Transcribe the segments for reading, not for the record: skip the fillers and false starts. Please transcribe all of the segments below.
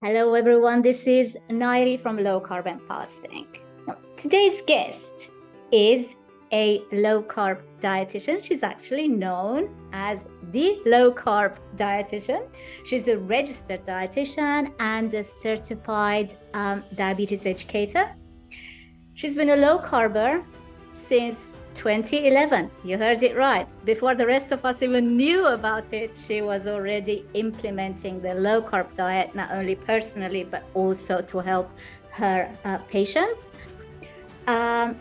Hello everyone, this is Nayiri from Low Carb and Fasting. Now, today's guest is a low carb dietitian. She's actually known as the low carb dietitian. She's a registered dietitian and a certified diabetes educator. She's been a low carber since 2011. You heard it right. Before the rest of us even knew about it, she was already implementing the low carb diet, not only personally, but also to help her patients.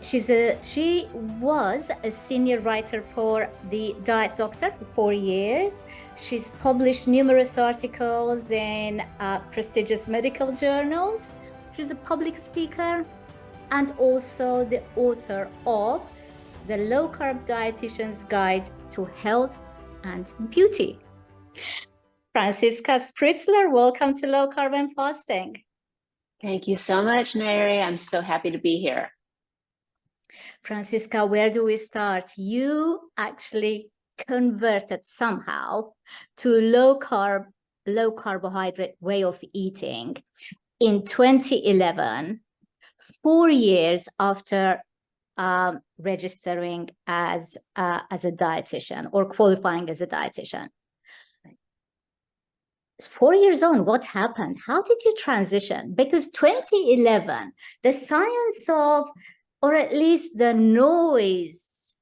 She was a senior writer for the Diet Doctor for 4 years. She's published numerous articles in prestigious medical journals. She's a public speaker and also the author of The Low Carb Dietitian's Guide to Health and Beauty. Franziska Spritzler, welcome to Low Carb and Fasting. Thank you so much, Nayiri. I'm so happy to be here. Franziska, where do we start? You actually converted somehow to low carbohydrate way of eating in 2011, 4 years after registering as a dietitian or qualifying as a dietitian. 4 years on, what happened? How did you transition? Because 2011, the science of, or at least the noise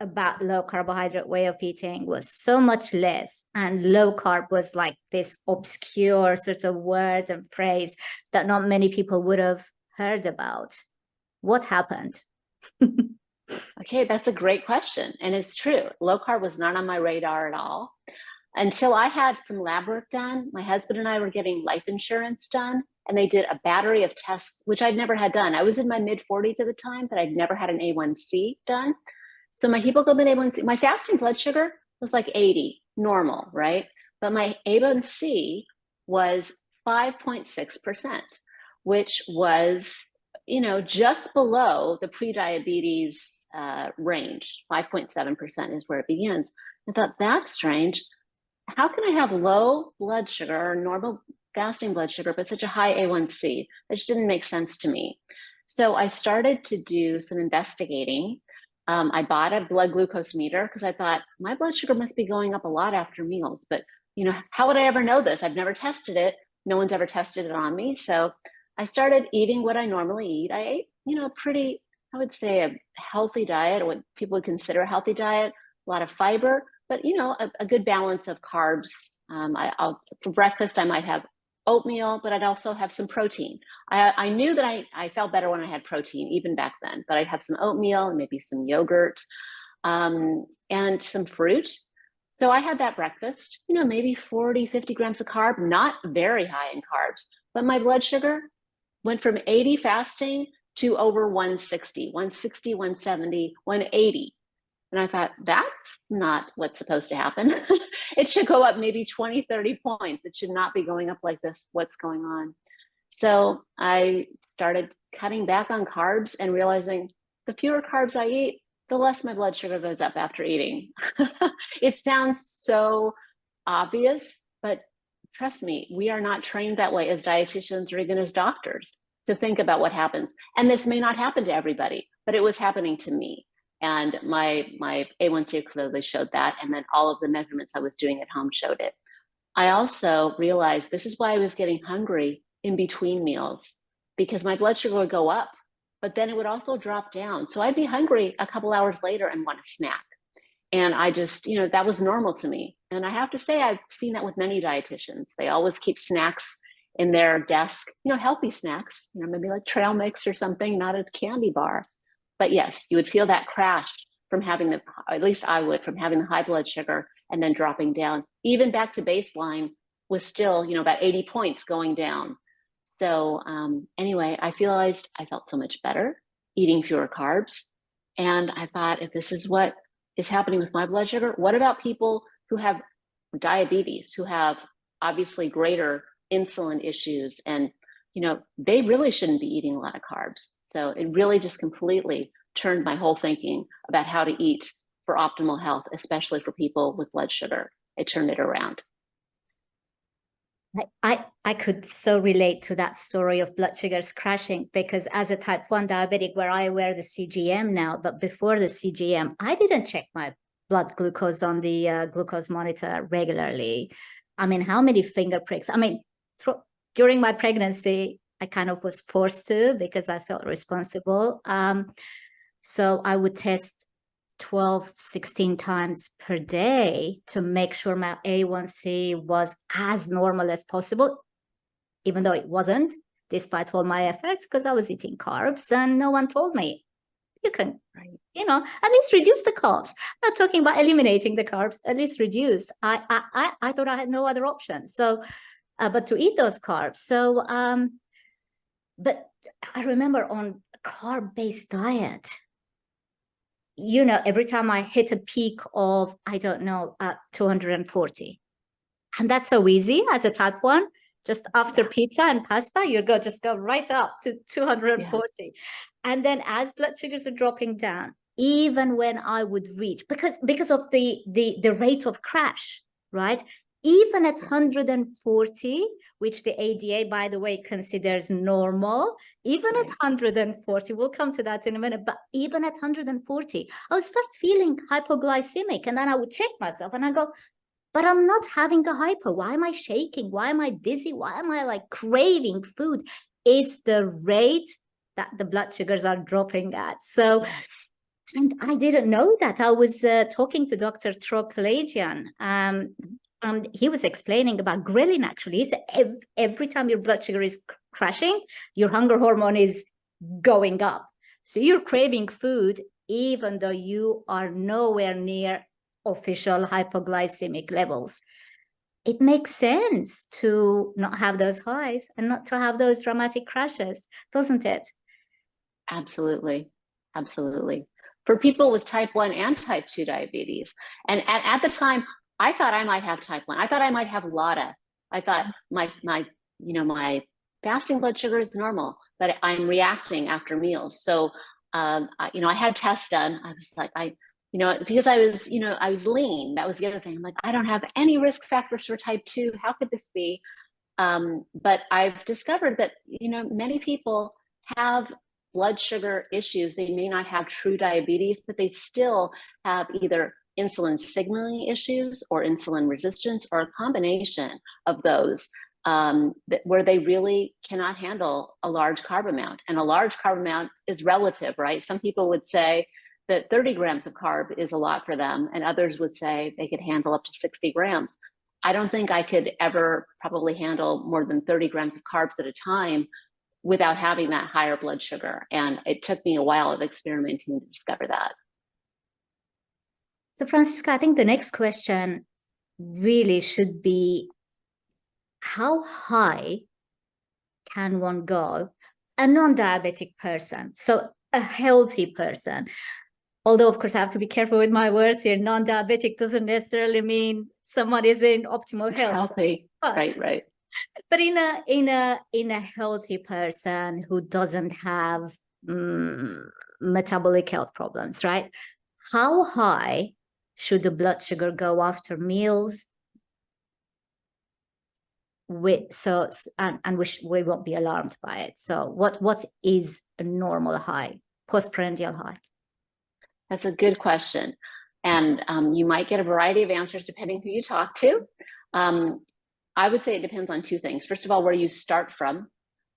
about low carbohydrate way of eating was so much less, and low carb was like this obscure sort of word and phrase that not many people would have heard about. What happened? Okay, that's a great question. And it's true. Low carb was not on my radar at all until I had some lab work done. My husband and I were getting life insurance done, and they did a battery of tests, which I'd never had done. I was in my mid-40s at the time, but I'd never had an A1C done. So my hemoglobin A1C, my fasting blood sugar was like 80, normal, right? But my A1C was 5.6%, which was, just below the pre-diabetes range. 5.7% is where it begins. I thought, that's strange. How can I have low blood sugar or normal fasting blood sugar, but such a high A1C? That just didn't make sense to me. So I started to do some investigating. I bought a blood glucose meter because I thought my blood sugar must be going up a lot after meals. But, how would I ever know this? I've never tested it. No one's ever tested it on me. So I started eating what I normally eat. I ate, pretty, I would say, a healthy diet, or what people would consider a healthy diet, a lot of fiber, but, a good balance of carbs. For breakfast, I might have oatmeal, but I'd also have some protein. I knew that I felt better when I had protein, even back then, but I'd have some oatmeal and maybe some yogurt and some fruit. So I had that breakfast, maybe 40, 50 grams of carb, not very high in carbs, but my blood sugar went from 80 fasting to over 160, 160, 170, 180. And I thought, that's not what's supposed to happen. It should go up maybe 20, 30 points. It should not be going up like this. What's going on? So I started cutting back on carbs and realizing the fewer carbs I eat, the less my blood sugar goes up after eating. It sounds so obvious, but trust me, we are not trained that way as dietitians or even as doctors to think about what happens. And this may not happen to everybody, but it was happening to me. And my A1C clearly showed that. And then all of the measurements I was doing at home showed it. I also realized this is why I was getting hungry in between meals, because my blood sugar would go up, but then it would also drop down. So I'd be hungry a couple hours later and want a snack. And I just, that was normal to me. And I have to say, I've seen that with many dietitians. They always keep snacks in their desk, healthy snacks, maybe like trail mix or something, not a candy bar. But yes, you would feel that crash from having at least I would, from having the high blood sugar and then dropping down. Even back to baseline was still, about 80 points going down. So anyway, I realized I felt so much better eating fewer carbs. And I thought, if this is what is happening with my blood sugar, what about people who have diabetes, who have obviously greater insulin issues? And, they really shouldn't be eating a lot of carbs. So it really just completely turned my whole thinking about how to eat for optimal health, especially for people with blood sugar. It turned it around. I could so relate to that story of blood sugars crashing, because as a type 1 diabetic, where I wear the CGM now, but before the CGM, I didn't check my blood glucose on the glucose monitor regularly. I mean, how many finger pricks? I mean, during my pregnancy, I kind of was forced to, because I felt responsible. So I would test 12, 16 times per day to make sure my A1C was as normal as possible, even though it wasn't, despite all my efforts, because I was eating carbs and no one told me, you can, at least reduce the carbs. I'm not talking about eliminating the carbs, at least reduce. I thought I had no other option. So, but to eat those carbs. So, but I remember on a carb-based diet, every time I hit a peak of, I don't know, 240. And that's so easy as a type 1. Just after pizza and pasta, just go right up to 240. Yeah. And then as blood sugars are dropping down, even when I would reach, because of the rate of crash, right? Even at 140, which the ADA, by the way, considers normal, even at 140, we'll come to that in a minute, but even at 140, I would start feeling hypoglycemic. And then I would check myself and I go, but I'm not having a hypo. Why am I shaking? Why am I dizzy? Why am I like craving food? It's the rate that the blood sugars are dropping at. So, and I didn't know that. I was talking to Dr. Tropalagian, and he was explaining about ghrelin, actually. He said every time your blood sugar is crashing, your hunger hormone is going up. So you're craving food, even though you are nowhere near official hypoglycemic levels. It makes sense to not have those highs and not to have those dramatic crashes, doesn't it? Absolutely. Absolutely. For people with type 1 and type 2 diabetes. And at the time, I thought I might have type 1. I thought I might have LADA. I thought my fasting blood sugar is normal, but I'm reacting after meals. So, I had tests done. I was like, because I was lean. That was the other thing. I'm like, I don't have any risk factors for type 2. How could this be? But I've discovered that, many people have blood sugar issues. They may not have true diabetes, but they still have either insulin signaling issues or insulin resistance or a combination of those, where they really cannot handle a large carb amount. And a large carb amount is relative, right? Some people would say that 30 grams of carb is a lot for them, and others would say they could handle up to 60 grams. I don't think I could ever probably handle more than 30 grams of carbs at a time without having that higher blood sugar. And it took me a while of experimenting to discover that. So Franziska, I think the next question really should be, how high can one go? A non-diabetic person, so a healthy person. Although, of course, I have to be careful with my words here. Non-diabetic doesn't necessarily mean someone is in optimal health. Healthy, right. But in a healthy person who doesn't have metabolic health problems, right? How high should the blood sugar go after meals? We won't be alarmed by it. So what is a normal high, postprandial high? That's a good question. And you might get a variety of answers depending who you talk to. I would say it depends on two things. First of all, where you start from,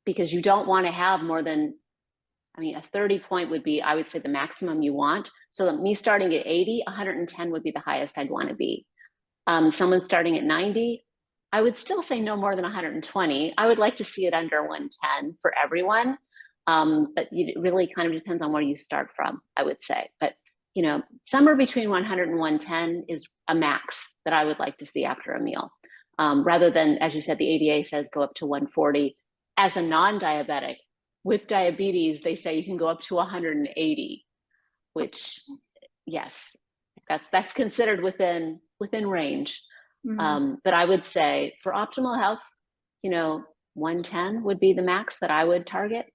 because you don't want to have more than, a 30 point would be, I would say, the maximum you want. So me starting at 80, 110 would be the highest I'd want to be. Someone starting at 90, I would still say no more than 120. I would like to see it under 110 for everyone. But it really kind of depends on where you start from, I would say. But, somewhere between 100 and 110 is a max that I would like to see after a meal. Rather than, as you said, the ADA says go up to 140. As a non-diabetic, with diabetes, they say you can go up to 180, which, yes, that's considered within range. Mm-hmm. But I would say for optimal health, 110 would be the max that I would target.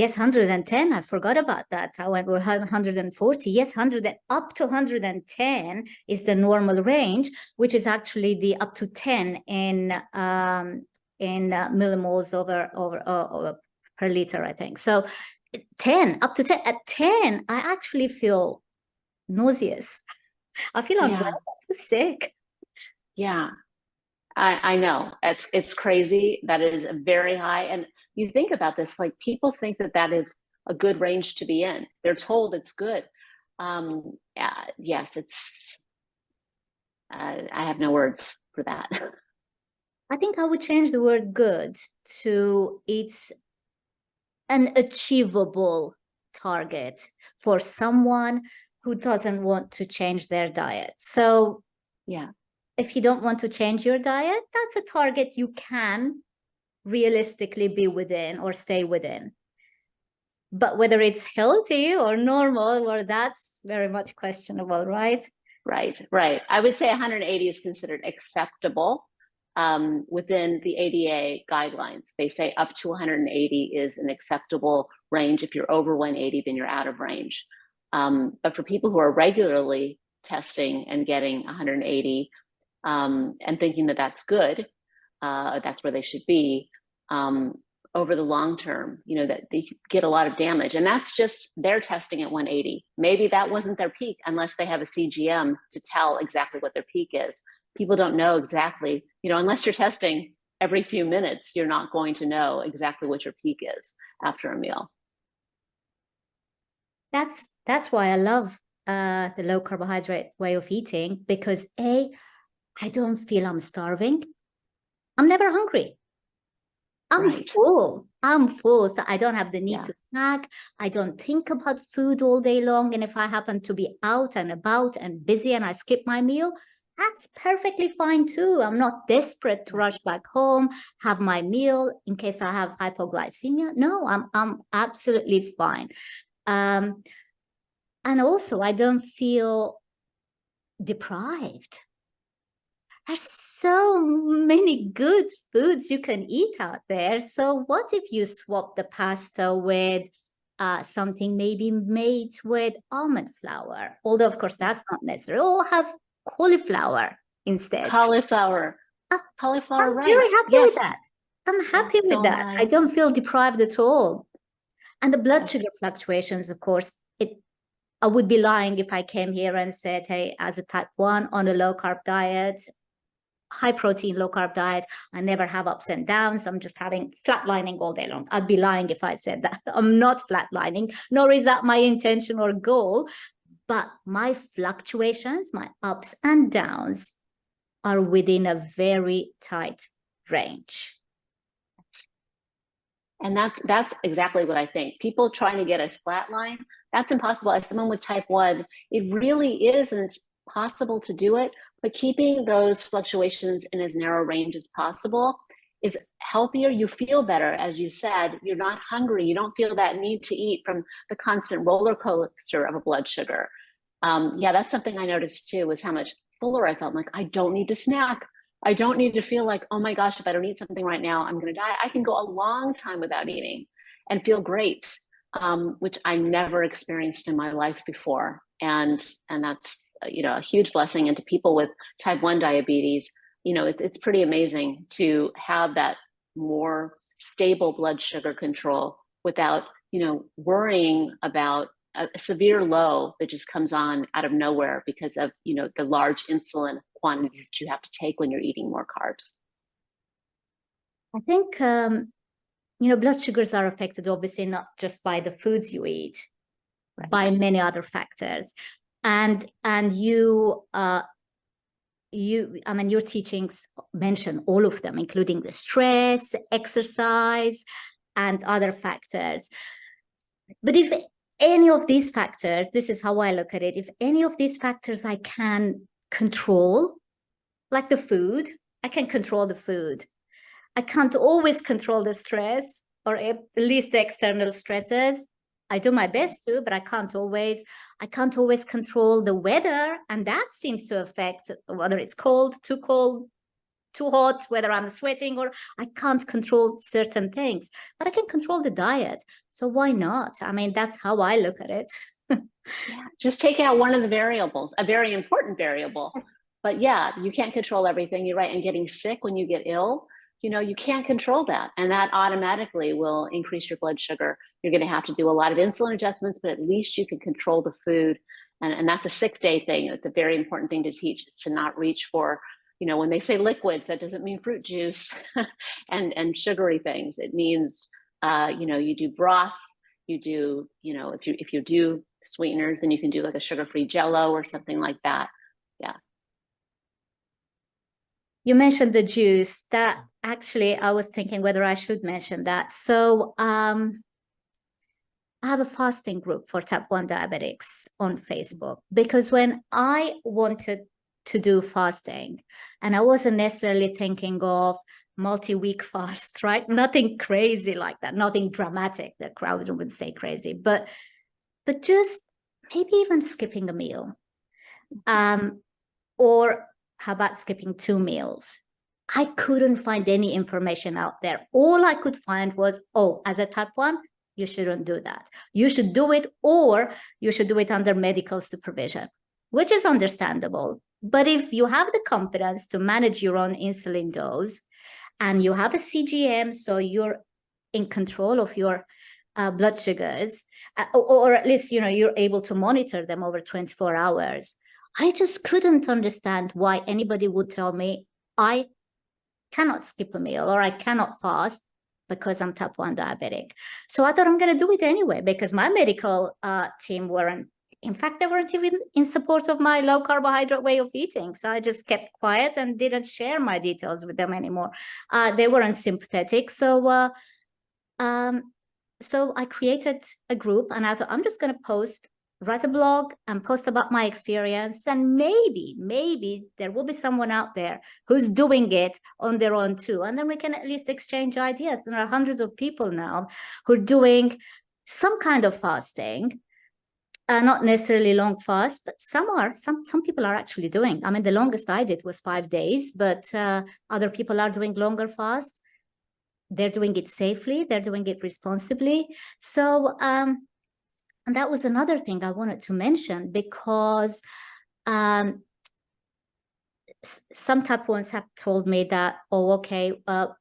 Yes, 110. I forgot about that. I went with 140. Yes, 100 up to 110 is the normal range, which is actually the up to 10 in millimoles over per liter, I think. So 10, up to 10. At 10, I actually feel nauseous. I feel unwell. I feel sick. Yeah. I know it's crazy. That is very high. And you think about this, like people think that that is a good range to be in. They're told it's good. Yes, it's, I have no words for that. I think I would change the word good to it's an achievable target for someone who doesn't want to change their diet. So Yeah. if you don't want to change your diet, that's a target you can realistically be within or stay within. But whether it's healthy or normal, well, that's very much questionable, right? Right. I would say 180 is considered acceptable within the ADA guidelines. They say up to 180 is an acceptable range. If you're over 180, then you're out of range. But for people who are regularly testing and getting 180 and thinking that that's good, that's where they should be, over the long term, you know, that they get a lot of damage. And that's just their testing at 180. Maybe that wasn't their peak unless they have a CGM to tell exactly what their peak is. People don't know exactly, you know, unless you're testing every few minutes, you're not going to know exactly what your peak is after a meal. That's why I love the low carbohydrate way of eating, because I don't feel I'm starving. I'm never hungry. I'm full. I'm full. So I don't have the need to snack. I don't think about food all day long. And if I happen to be out and about and busy and I skip my meal, that's perfectly fine too. I'm not desperate to rush back home, have my meal in case I have hypoglycemia. No, I'm absolutely fine. And also I don't feel deprived. There's so many good foods you can eat out there. So what if you swap the pasta with something maybe made with almond flour? Although, of course, that's not necessary. Or have cauliflower instead. Cauliflower rice. I'm very happy with that. I'm happy with that. I don't feel deprived at all. And the blood sugar fluctuations, of course, I would be lying if I came here and said, hey, as a type 1 on a low carb diet, high protein, low carb diet, I never have ups and downs. I'm just having flatlining all day long. I'd be lying if I said that. I'm not flatlining, nor is that my intention or goal. But my fluctuations, my ups and downs are within a very tight range. And that's exactly what I think. People trying to get us flatline, that's impossible. As someone with type 1, it really isn't possible to do it, but keeping those fluctuations in as narrow range as possible is healthier. You feel better. As you said, you're not hungry. You don't feel that need to eat from the constant roller coaster of a blood sugar. Yeah, that's something I noticed too, was how much fuller I felt. I'm like, I don't need to snack. I don't need to feel like, oh my gosh, if I don't eat something right now, I'm going to die. I can go a long time without eating and feel great, which I never experienced in my life before. And that's, you know, a huge blessing. And to people with type 1 diabetes, you know, it's pretty amazing to have that more stable blood sugar control without, you know, worrying about a severe low that just comes on out of nowhere because of, you know, the large insulin quantities that you have to take when you're eating more carbs. I think, you know, blood sugars are affected obviously not just by the foods you eat, by many other factors. And you, I mean, your teachings mention all of them, including the stress, exercise, and other factors. But if any of these factors, this is how I look at it, if any of these factors I can control, like the food, I can control the food. I can't always control the stress, or at least the external stresses. I do my best to, but I can't always control the weather. And that seems to affect whether it's cold, too cold, too hot, whether I'm sweating, or I can't control certain things, but I can control the diet. So why not? I mean, that's how I look at it. Yeah, just take out one of the variables, a very important variable. Yes. But yeah, you can't control everything. You're right. And getting sick when you get ill, you know, you can't control that. And that automatically will increase your blood sugar. You're going to have to do a lot of insulin adjustments, but at least you can control the food. And that's a 6-day thing. It's a very important thing to teach, is to not reach for, you know, when they say liquids, that doesn't mean fruit juice and sugary things. It means, you know, you do broth, you do, you know, if you do sweeteners, then you can do like a sugar-free Jello or something like that. Yeah. You mentioned the juice. That actually, I was thinking whether I should mention that. So I have a fasting group for type 1 diabetics on Facebook, because when I wanted to do fasting, and I wasn't necessarily thinking of multi-week fasts, right? Nothing crazy like that, nothing dramatic. The crowd would say crazy, but just maybe even skipping a meal. Or how about skipping 2 meals? I couldn't find any information out there. All I could find was, oh, as a type 1, you shouldn't do that. You should do it, or you should do it under medical supervision, which is understandable. But if you have the confidence to manage your own insulin dose, and you have a CGM, so you're in control of your blood sugars, or at least, you know, you're able to monitor them over 24 hours. I just couldn't understand why anybody would tell me I cannot skip a meal or I cannot fast because I'm type 1 diabetic. So I thought I'm going to do it anyway, because my medical team weren't, in fact, they weren't even in support of my low carbohydrate way of eating. So I just kept quiet and didn't share my details with them anymore. They weren't sympathetic. So I created a group, and I thought I'm just going to write a blog and post about my experience. And maybe there will be someone out there who's doing it on their own too. And then we can at least exchange ideas. There are hundreds of people now who are doing some kind of fasting, not necessarily long fast, but some people are actually doing. I mean, the longest I did was 5 days, but other people are doing longer fasts. They're doing it safely. They're doing it responsibly. So, and that was another thing I wanted to mention, because some type 1s have told me that, oh, okay,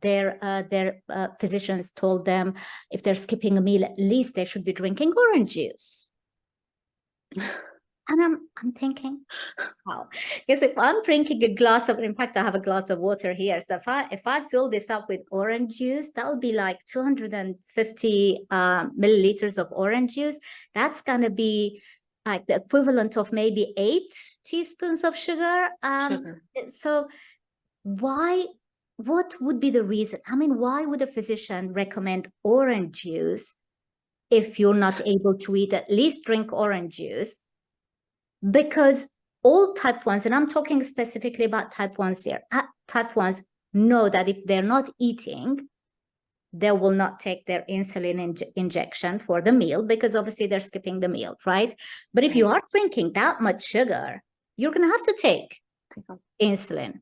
their physicians told them if they're skipping a meal, at least they should be drinking orange juice. And I'm thinking, wow, because if I'm drinking a glass of, in fact, I have a glass of water here. So if I fill this up with orange juice, that would be like 250 milliliters of orange juice. That's going to be like the equivalent of maybe 8 teaspoons of sugar. So what would be the reason? I mean, why would a physician recommend orange juice if you're not able to eat? At least drink orange juice. Because all type 1s, and I'm talking specifically about type 1s here, type 1s know that if they're not eating, they will not take their insulin injection for the meal, because obviously they're skipping the meal, right? But if you are drinking that much sugar, you're going to have to take insulin.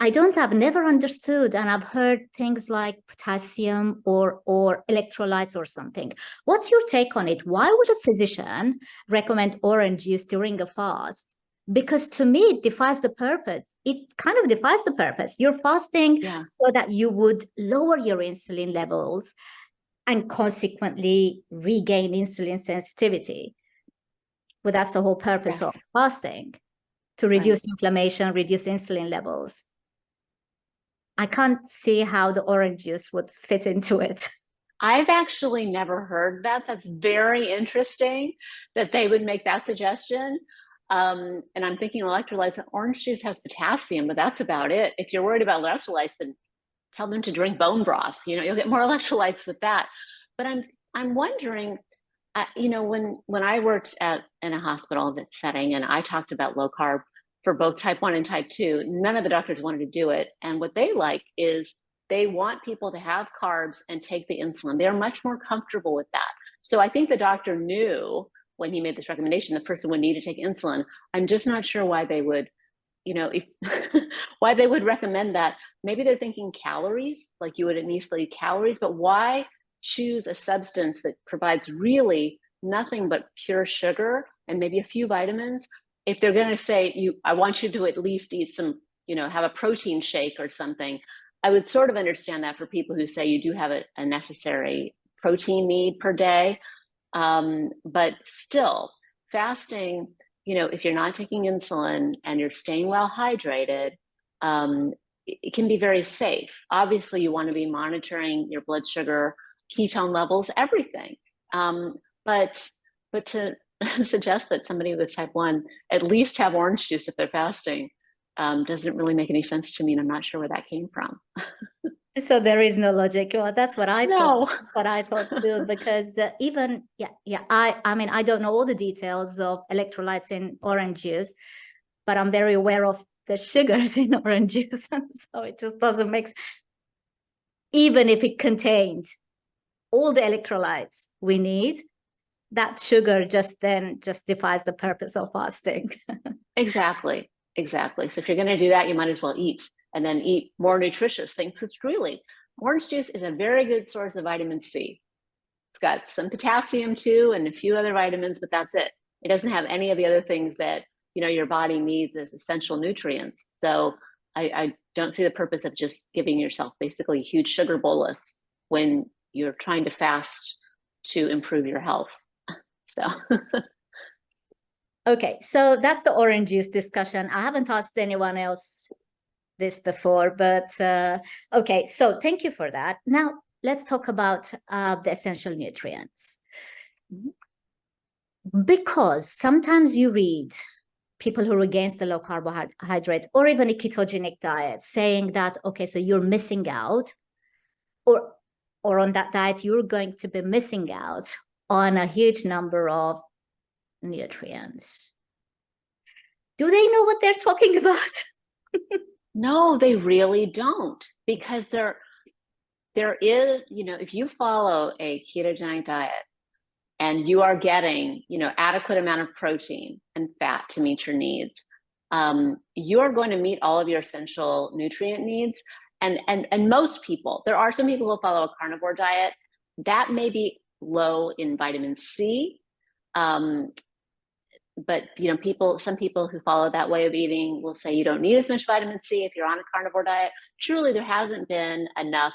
I've never understood, and I've heard things like potassium or electrolytes or something. What's your take on it? Why would a physician recommend orange juice during a fast? Because to me, it defies the purpose. It kind of defies the purpose. You're fasting so that you would lower your insulin levels and consequently regain insulin sensitivity. But that's the whole purpose of fasting, to reduce inflammation, reduce insulin levels. I can't see how the orange juice would fit into it. I've actually never heard that. That's very interesting that they would make that suggestion. And I'm thinking electrolytes. Orange juice has potassium, but that's about it. If you're worried about electrolytes, then tell them to drink bone broth. You know, you'll get more electrolytes with that. But I'm wondering, you know, when I worked in a hospital setting, and I talked about low carb for both type 1 and type 2, none of the doctors wanted to do it. And what they like is they want people to have carbs and take the insulin. They're much more comfortable with that. So I think the doctor knew when he made this recommendation, the person would need to take insulin. I'm just not sure why they would if why they would recommend that. Maybe they're thinking calories, like you would initially calories, but why choose a substance that provides really nothing but pure sugar and maybe a few vitamins? If they're going to say, I want you to at least eat some, have a protein shake or something, I would sort of understand that for people who say you do have a necessary protein need per day. But still, fasting, if you're not taking insulin and you're staying well hydrated, it can be very safe. Obviously, you want to be monitoring your blood sugar, ketone levels, everything. But to suggest that somebody with type 1 at least have orange juice if they're fasting doesn't really make any sense to me, and I'm not sure where that came from. So there is no logic. Well, that's what I No. thought. That's what I thought too. Because even I mean, I don't know all the details of electrolytes in orange juice, but I'm very aware of the sugars in orange juice, and so it just doesn't make sense. Even if it contained all the electrolytes we need, that sugar just defies the purpose of fasting. Exactly. So if you're going to do that, you might as well eat, and then eat more nutritious things. Because really, orange juice is a very good source of vitamin C. It's got some potassium too, and a few other vitamins, but that's it. It doesn't have any of the other things that your body needs as essential nutrients. So I don't see the purpose of just giving yourself basically a huge sugar bolus when you're trying to fast to improve your health. So. Okay, so that's the orange juice discussion. I haven't asked anyone else this before, but okay, so thank you for that. Now, let's talk about the essential nutrients. Because sometimes you read people who are against the low carbohydrate or even a ketogenic diet saying that, okay, so you're missing out, or on that diet, you're going to be missing out on a huge number of nutrients. Do they know what they're talking about? No, they really don't, because there is, if you follow a ketogenic diet and you are getting, adequate amount of protein and fat to meet your needs, you are going to meet all of your essential nutrient needs. And most people, there are some people who follow a carnivore diet that may be low in vitamin C. But some people who follow that way of eating will say you don't need as much vitamin C if you're on a carnivore diet. Truly, there hasn't been enough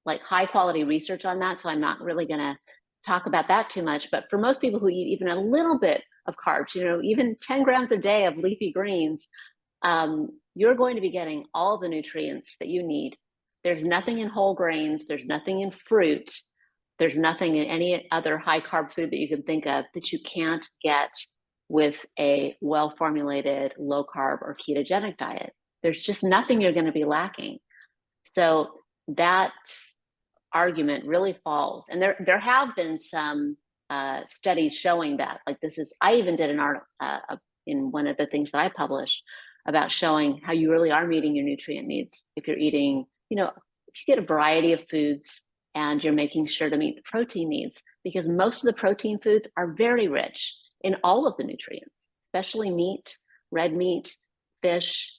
high quality research on that, so I'm not really going to talk about that too much. But for most people who eat even a little bit of carbs, even 10 grams a day of leafy greens, you're going to be getting all the nutrients that you need. There's nothing in whole grains, there's nothing in fruit, there's nothing in any other high carb food that you can think of that you can't get with a well-formulated low carb or ketogenic diet. There's just nothing you're going to be lacking. So that argument really falls. And there have been some studies showing that. I even did an article in one of the things that I published about showing how you really are meeting your nutrient needs if you're eating, if you get a variety of foods and you're making sure to meet the protein needs, because most of the protein foods are very rich in all of the nutrients, especially meat, red meat, fish,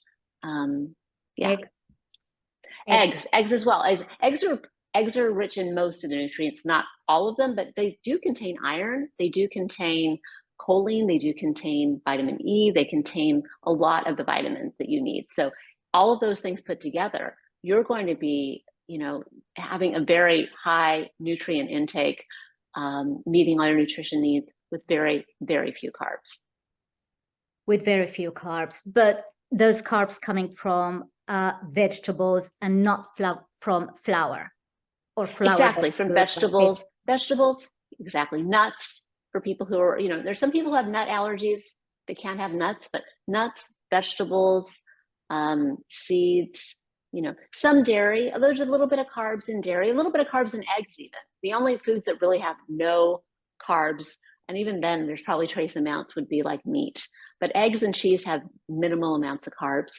eggs as well. Eggs are rich in most of the nutrients, not all of them, but they do contain iron, they do contain choline, they do contain vitamin E, they contain a lot of the vitamins that you need. So all of those things put together, you're going to be, having a very high nutrient intake, meeting all your nutrition needs with very, very few carbs. With very few carbs, but those carbs coming from vegetables and not from flour or flour. Exactly, from vegetables, exactly. Nuts, for people who are, there's some people who have nut allergies, they can't have nuts, but nuts, vegetables, seeds, some dairy. There's a little bit of carbs in dairy, a little bit of carbs in eggs even. The only foods that really have no carbs, and even then there's probably trace amounts, would be like meat. But eggs and cheese have minimal amounts of carbs.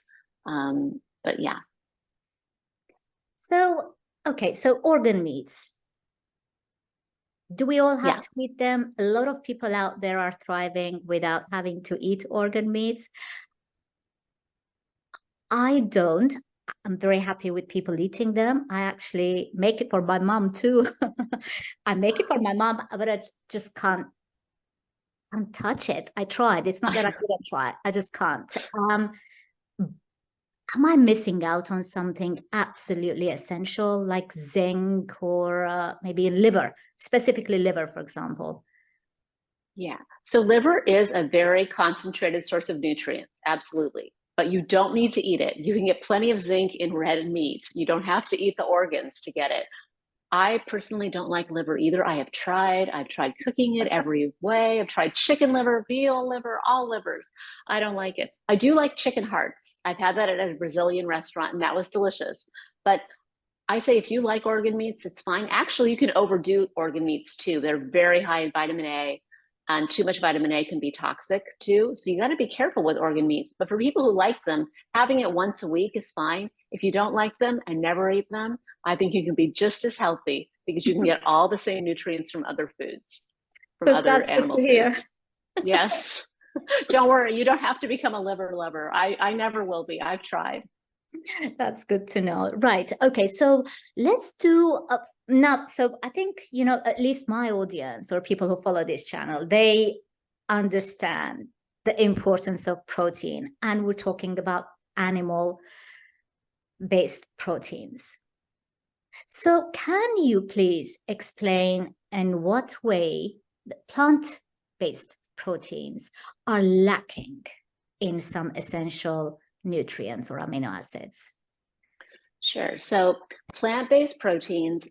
But yeah. So, okay, so organ meats. Do we all have to eat them? A lot of people out there are thriving without having to eat organ meats. I don't. I'm very happy with people eating them. I actually make it for my mom too. I make it for my mom, but I just can't touch it. I tried. It's not that I couldn't try. I just can't. Am I missing out on something absolutely essential like zinc or maybe liver, specifically liver, for example? Yeah. So liver is a very concentrated source of nutrients, absolutely. But you don't need to eat it. You can get plenty of zinc in red meat. You don't have to eat the organs to get it. I personally don't like liver either. I've tried cooking it every way. I've tried chicken liver, veal liver, all livers. I don't like it. I do like chicken hearts. I've had that at a Brazilian restaurant and that was delicious. But I say if you like organ meats, it's fine. Actually, you can overdo organ meats too. They're very high in vitamin A, and too much vitamin A can be toxic too. So you got to be careful with organ meats. But for people who like them, having it once a week is fine. If you don't like them and never eat them, I think you can be just as healthy because you can get all the same nutrients from other foods, from So other that's good animal to hear. foods. Yes. Don't worry, you don't have to become a liver lover. I never will be. I've tried. That's good to know. Right. Okay. So let's do now. So I think, at least my audience or people who follow this channel, they understand the importance of protein. And we're talking about animal-based proteins. So can you please explain in what way the plant-based proteins are lacking in some essential nutrients or amino acids? Sure. So plant-based proteins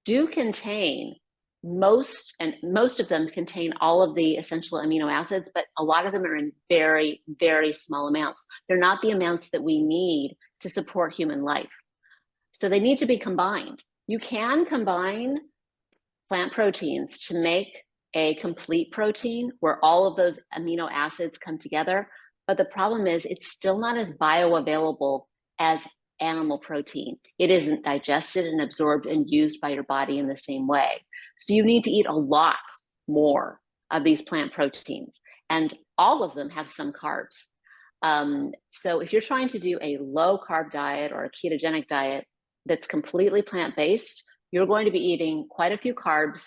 do contain most of them contain all of the essential amino acids, but a lot of them are in very, very small amounts. They're not the amounts that we need to support human life. So they need to be combined. You can combine plant proteins to make a complete protein where all of those amino acids come together. But the problem is it's still not as bioavailable as animal protein. It isn't digested and absorbed and used by your body in the same way. So you need to eat a lot more of these plant proteins. And all of them have some carbs. So if you're trying to do a low carb diet or a ketogenic diet that's completely plant-based, you're going to be eating quite a few carbs.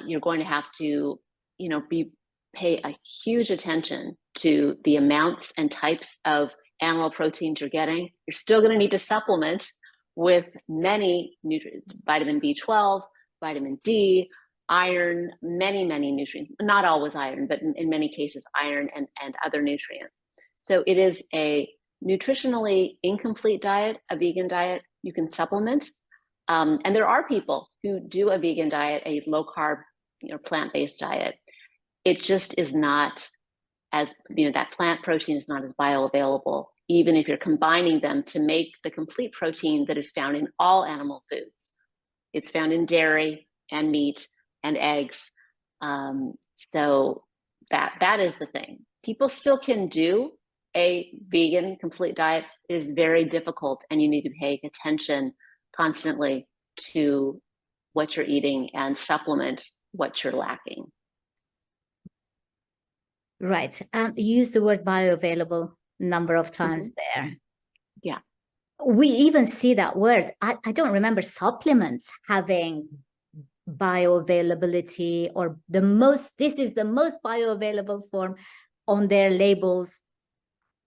You're going to have to, pay a huge attention to the amounts and types of animal proteins you're getting. You're still going to need to supplement with many nutrients, vitamin B12, vitamin D, iron, many nutrients, not always iron, but in many cases, iron and other nutrients. So it is a nutritionally incomplete diet, a vegan diet. You can supplement. And there are people who do a vegan diet, a low carb, plant-based diet. It just is not as, that plant protein is not as bioavailable, even if you're combining them to make the complete protein that is found in all animal foods. It's found in dairy and meat and eggs. So that is the thing. People still can do a vegan complete diet. It is very difficult, and you need to pay attention constantly to what you're eating and supplement what you're lacking. Right. You used the word bioavailable a number of times there. Yeah. We even see that word. I don't remember supplements having bioavailability or this is the most bioavailable form on their labels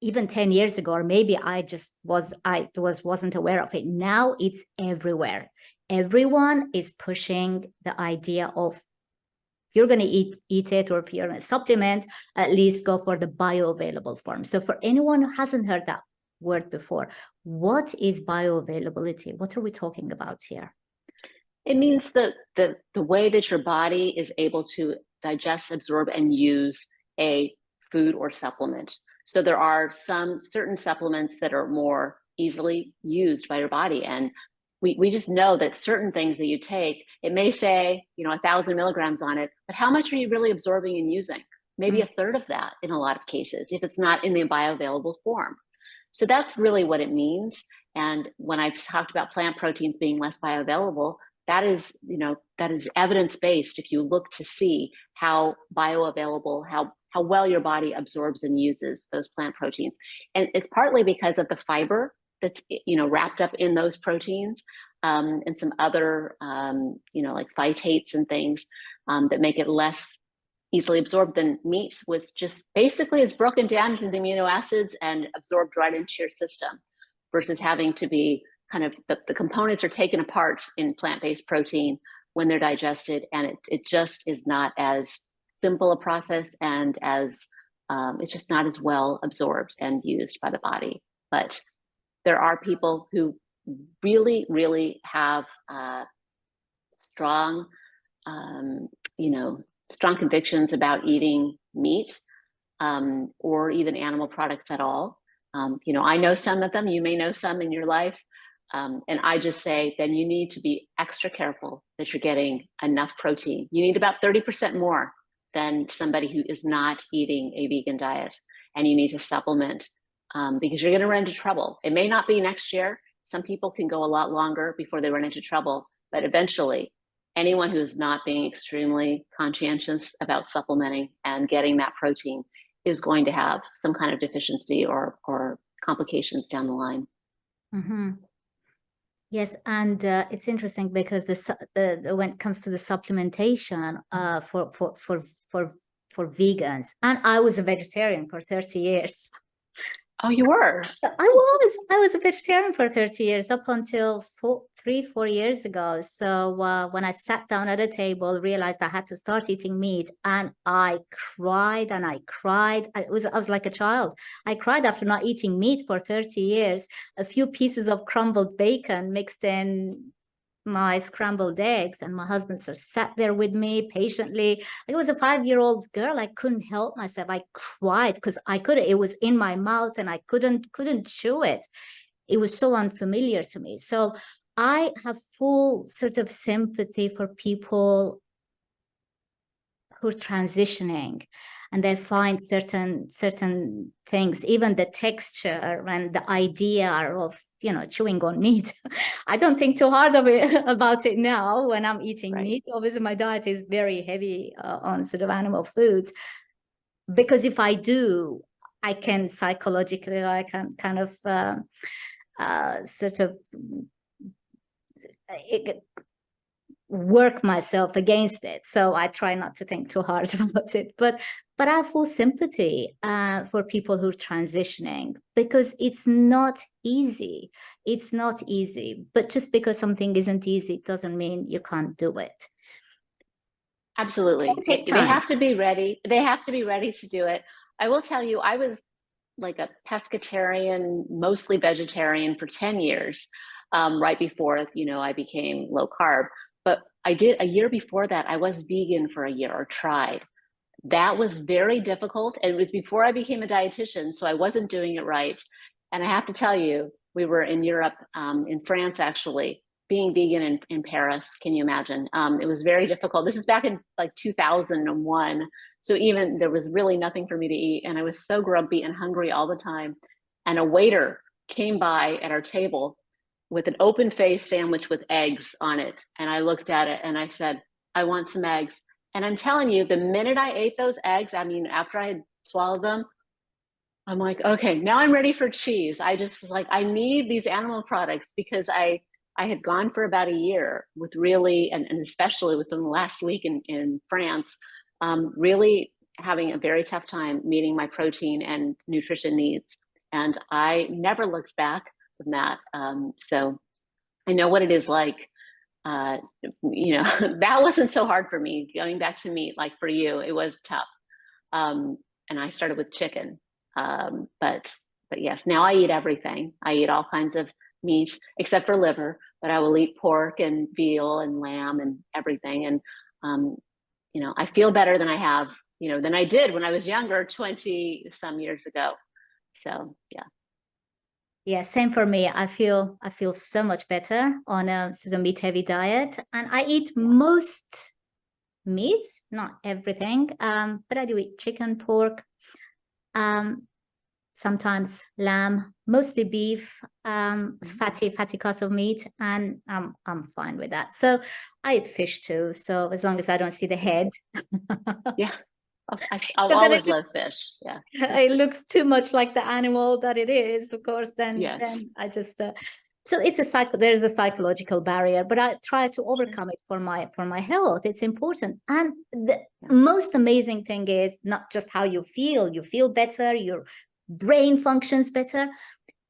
even 10 years ago, or maybe I wasn't aware of it. Now it's everywhere. Everyone is pushing the idea of, if you're going to eat it, or if you're going to supplement, at least go for the bioavailable form. So for anyone who hasn't heard that word before, what is bioavailability? What are we talking about here? It means that the way that your body is able to digest, absorb, and use a food or supplement. So there are some certain supplements that are more easily used by your body. And we just know that certain things that you take, it may say, 1,000 milligrams on it, but how much are you really absorbing and using? Maybe a third of that in a lot of cases, if it's not in the bioavailable form. So that's really what it means. And when I've talked about plant proteins being less bioavailable, that is evidence-based. If you look to see how bioavailable, how how well your body absorbs and uses those plant proteins. And it's partly because of the fiber that's, wrapped up in those proteins, and some other, like phytates and things that make it less easily absorbed than meat, was just basically it's broken down into the amino acids and absorbed right into your system, versus having to be kind of the components are taken apart in plant-based protein when they're digested, and it just is not as simple a process, and as it's just not as well absorbed and used by the body. But there are people who really, really have strong, strong convictions about eating meat, or even animal products at all. I know some of them, you may know some in your life. And I just say, then you need to be extra careful that you're getting enough protein. You need about 30% more than somebody who is not eating a vegan diet. And you need to supplement, because you're going to run into trouble. It may not be next year. Some people can go a lot longer before they run into trouble, but eventually anyone who is not being extremely conscientious about supplementing and getting that protein is going to have some kind of deficiency or complications down the line. Mm-hmm. Yes, and it's interesting because when it comes to the supplementation for vegans, and I was a vegetarian for 30 years. Oh, you were? I was a vegetarian for 30 years, up until 4 years ago. So when I sat down at a table, realized I had to start eating meat, and I cried and I cried. I was like a child. I cried after not eating meat for 30 years. A few pieces of crumbled bacon mixed in my scrambled eggs, and my husband sat there with me patiently. I was a 5-year-old girl. I couldn't help myself. I cried because it was in my mouth and I couldn't chew it. It was so unfamiliar to me. So I have full sort of sympathy for people who are transitioning, and they find certain things, even the texture and the idea of chewing on meat. I don't think too hard about it now when I'm eating meat. Obviously, my diet is very heavy on sort of animal foods, because if I do, I can psychologically, I can kind of sort of work myself against it. So I try not to think too hard about it. But I have full sympathy for people who are transitioning, because it's not easy. It's not easy. But just because something isn't easy doesn't mean you can't do it. Absolutely. They have to be ready. They have to be ready to do it. I will tell you, I was like a pescatarian, mostly vegetarian for 10 years, right before, I became low carb. But I did a year before that, I was vegan for a year, or tried. That was very difficult. And it was before I became a dietitian, so I wasn't doing it right. And I have to tell you, we were in Europe, in France, actually, being vegan in Paris. Can you imagine? It was very difficult. This is back in like 2001. So even there was really nothing for me to eat. And I was so grumpy and hungry all the time. And a waiter came by at our table with an open-faced sandwich with eggs on it. And I looked at it and I said, I want some eggs. And I'm telling you, the minute I ate those eggs, after I had swallowed them, I'm like, okay, now I'm ready for cheese. I need these animal products, because I had gone for about a year with really, and especially within the last week in France, really having a very tough time meeting my protein and nutrition needs. And I never looked back from that. So I know what it is like. That wasn't so hard for me, going back to meat. Like for you, it was tough. And I started with chicken. But yes, now I eat everything. I eat all kinds of meat except for liver, but I will eat pork and veal and lamb and everything. And, I feel better than than I did when I was younger, 20 some years ago. So, yeah. Yeah, same for me. I feel so much better on a sort of meat heavy diet, and I eat most meats, not everything. But I do eat chicken, pork, sometimes lamb, mostly beef, fatty cuts of meat, and I'm fine with that. So I eat fish too. So as long as I don't see the head. Yeah. I'll Because then always love fish. Yeah. it looks too much like the animal that it is, of course, Yes. then I just so it's a cycle. There is a psychological barrier, but I try to overcome it for my health. It's important. And the most amazing thing is not just how you feel better, your brain functions better,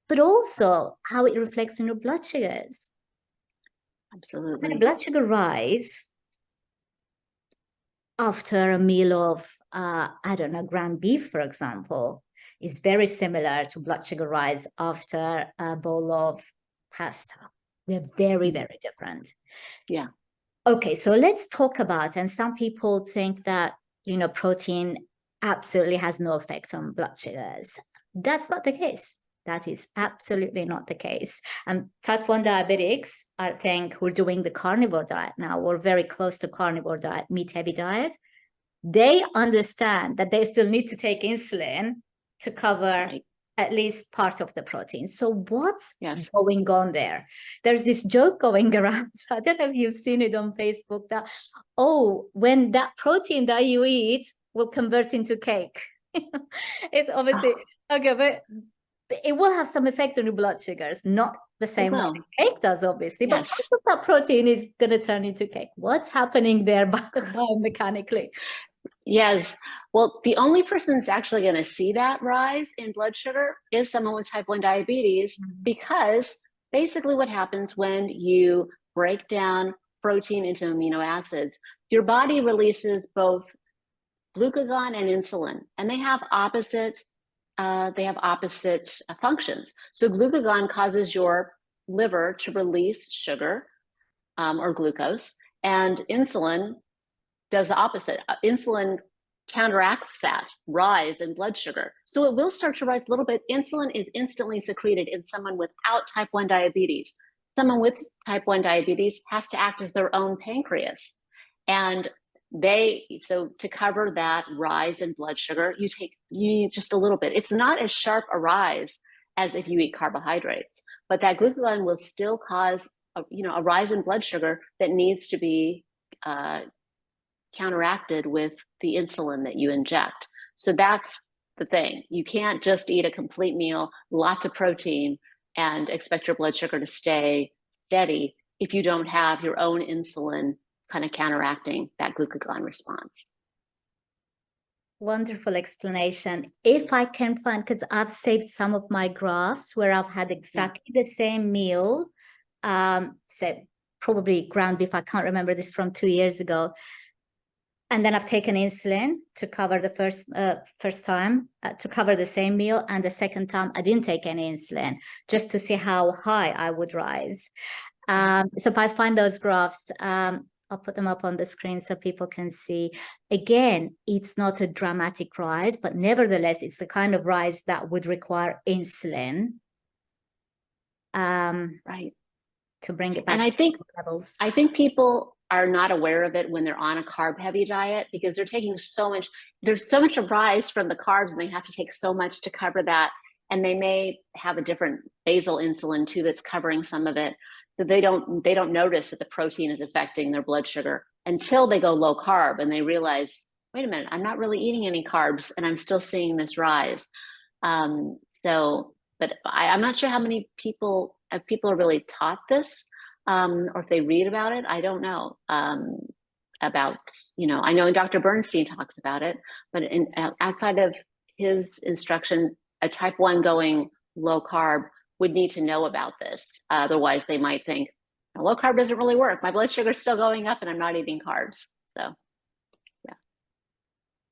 but also how it reflects on your blood sugars. Absolutely. And blood sugar rise after a meal of I don't know, ground beef, for example, is very similar to blood sugar rise after a bowl of pasta. They're very, very different. Yeah. Okay, so let's talk about, and some people think that, protein absolutely has no effect on blood sugars. That's not the case. That is absolutely not the case. And type 1 diabetics, I think, we're doing the carnivore diet now. We're very close to carnivore diet, meat-heavy diet. They understand that they still need to take insulin to cover at least part of the protein. So what's going on there? There's this joke going around. I don't know if you've seen it on Facebook that, when that protein that you eat will convert into cake. It's obviously, okay, but it will have some effect on your blood sugars, not the same way cake does, obviously. But part of that protein is going to turn into cake. What's happening there biomechanically? Yes. Well, the only person that's actually going to see that rise in blood sugar is someone with type 1 diabetes, because basically what happens when you break down protein into amino acids, your body releases both glucagon and insulin, and they have opposite functions. So glucagon causes your liver to release sugar or glucose, and insulin does the opposite. Insulin counteracts that rise in blood sugar. So it will start to rise a little bit. Insulin is instantly secreted in someone without type 1 diabetes. Someone with type 1 diabetes has to act as their own pancreas. And so to cover that rise in blood sugar, you need just a little bit. It's not as sharp a rise as if you eat carbohydrates, but that glucagon will still cause a rise in blood sugar that needs to be counteracted with the insulin that you inject. So that's the thing. You can't just eat a complete meal, lots of protein, and expect your blood sugar to stay steady if you don't have your own insulin kind of counteracting that glucagon response. Wonderful explanation. If I can find, because I've saved some of my graphs where I've had exactly the same meal, say probably ground beef, I can't remember this from 2 years ago. And then I've taken insulin to cover the first time, to cover the same meal. And the second time I didn't take any insulin, just to see how high I would rise. So if I find those graphs, I'll put them up on the screen so people can see. Again, it's not a dramatic rise, but nevertheless, it's the kind of rise that would require insulin. Right. To bring it back and to I think levels. I think people are not aware of it when they're on a carb heavy diet, because they're taking there's so much rise from the carbs, and they have to take so much to cover that. And they may have a different basal insulin too that's covering some of it. So they don't notice that the protein is affecting their blood sugar until they go low carb and they realize, wait a minute, I'm not really eating any carbs and I'm still seeing this rise. But I'm not sure how many people are really taught this, or if they read about it. I don't know I know Dr. Bernstein talks about it, but outside of his instruction, a type 1 going low carb would need to know about this. Otherwise, they might think, low carb doesn't really work. My blood sugar is still going up and I'm not eating carbs. So, yeah.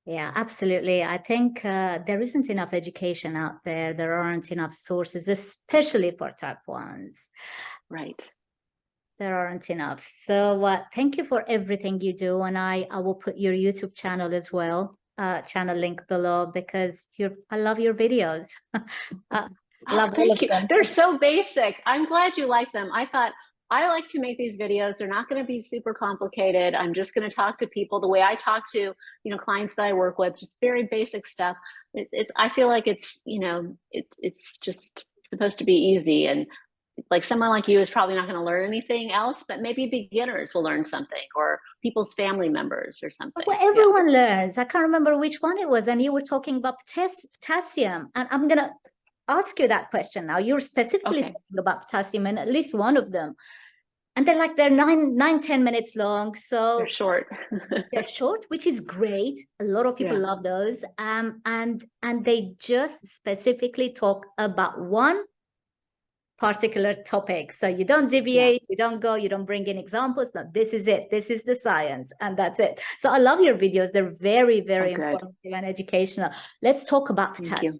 Yeah, absolutely. I think there isn't enough education out there. There aren't enough sources, especially for type 1s. Right. There aren't enough. So thank you for everything you do. And I will put your YouTube channel as well, channel link below, because I love your videos. Thank you. They're so basic. I'm glad you like them. I thought, I like to make these videos. They're not going to be super complicated. I'm just going to talk to people the way I talk to, clients that I work with, just very basic stuff. I feel like it's just supposed to be easy. And like someone like you is probably not going to learn anything else, but maybe beginners will learn something, or people's family members or something. Well, everyone learns. I can't remember which one it was. And you were talking about potassium. And I'm going to ask you that question now. You're specifically talking about potassium in at least one of them. And they're 10 minutes long. So they're short. They're short, which is great. A lot of people love those. And they just specifically talk about one particular topic. So you don't deviate, you don't bring in examples. No, this is it. This is the science, and that's it. So I love your videos. They're very, very informative and educational. Let's talk about potassium.